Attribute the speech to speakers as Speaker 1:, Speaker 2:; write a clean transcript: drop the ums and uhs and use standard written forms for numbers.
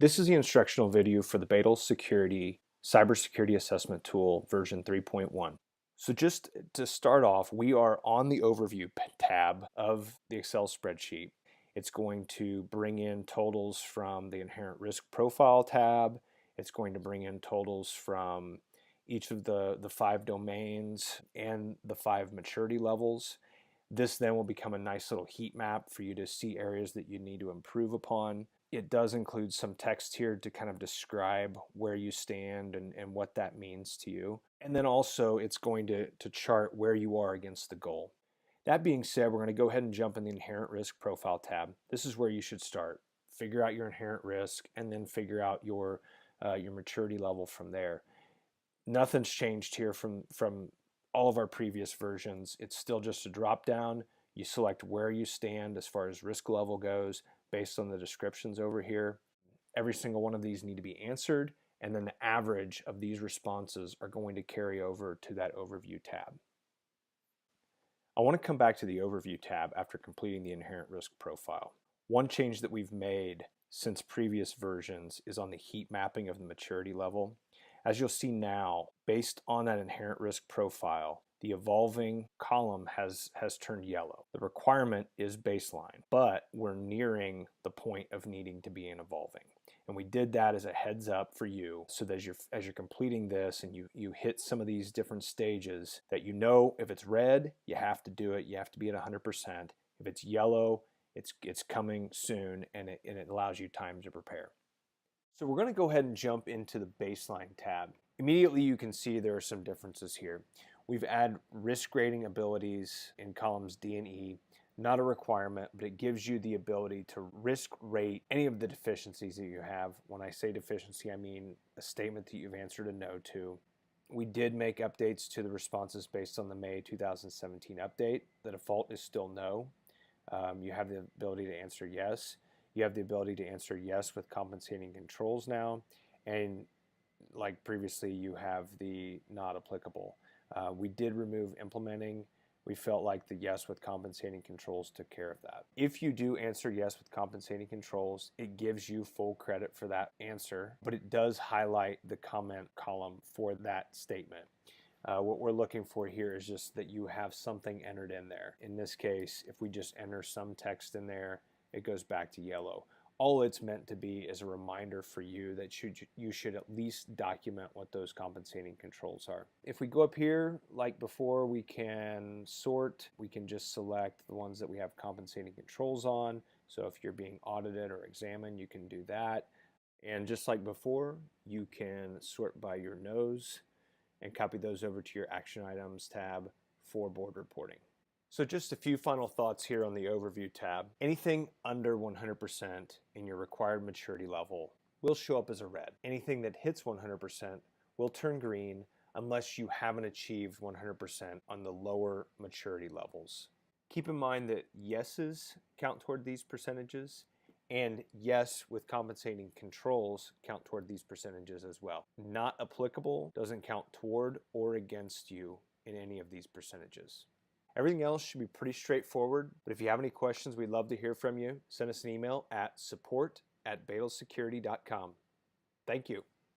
Speaker 1: This is the instructional video for the Bedel Security Cybersecurity Assessment Tool version 3.1. So just to start off, we are on the Overview tab of the Excel spreadsheet. It's going to bring in totals from the Inherent Risk Profile tab. It's going to bring in totals from each of the 5 domains and the 5 maturity levels. This then will become a nice little heat map for you to see areas that you need to improve upon. It does include some text here to kind of describe where you stand and what that means to you. And then also it's going to chart where you are against the goal. That being said, we're going to go ahead and jump in the Inherent Risk Profile tab. This is where you should start. Figure out your inherent risk and then figure out your maturity level from there. Nothing's changed here from all of our previous versions. It's still just a drop down. You select where you stand as far as risk level goes based on the descriptions over here. Every single one of these need to be answered, and then the average of these responses are going to carry over to that Overview tab. I want to come back to the Overview tab after completing the Inherent Risk Profile. One change that we've made since previous versions is on the heat mapping of the maturity level. As you'll see now, based on that Inherent Risk Profile, the evolving column has turned yellow. The requirement is baseline, but we're nearing the point of needing to be in evolving. And we did that as a heads up for you so that as you're completing this and you hit some of these different stages, that you know if it's red, you have to do it, you have to be at 100%. If it's yellow, it's coming soon, and it allows you time to prepare. So we're going to go ahead and jump into the Baseline tab. Immediately you can see there are some differences here. We've added risk grading abilities in columns D and E. Not a requirement, but it gives you the ability to risk rate any of the deficiencies that you have. When I say deficiency, I mean a statement that you've answered a no to. We did make updates to the responses based on the May 2017 update. The default is still no. You have the ability to answer yes. You have the ability to answer yes with compensating controls now, and like previously you have the not applicable. We did remove implementing. We felt like the yes with compensating controls took care of that. If you do answer yes with compensating controls, it gives you full credit for that answer, but it does highlight the comment column for that statement. What we're looking for here is just that you have something entered in there. In this case, if we just enter some text in there, it goes back to yellow. All it's meant to be is a reminder for you that you should at least document what those compensating controls are. If we go up here, like before, we can sort. We can just select the ones that we have compensating controls on. So if you're being audited or examined, you can do that. And just like before, you can sort by your no's and copy those over to your Action Items tab for board reporting. So just a few final thoughts here on the Overview tab. Anything under 100% in your required maturity level will show up as a red. Anything that hits 100% will turn green unless you haven't achieved 100% on the lower maturity levels. Keep in mind that yeses count toward these percentages, and yes with compensating controls count toward these percentages as well. Not applicable doesn't count toward or against you in any of these percentages. Everything else should be pretty straightforward, but if you have any questions, we'd love to hear from you. Send us an email at support@bedelsecurity.com. Thank you.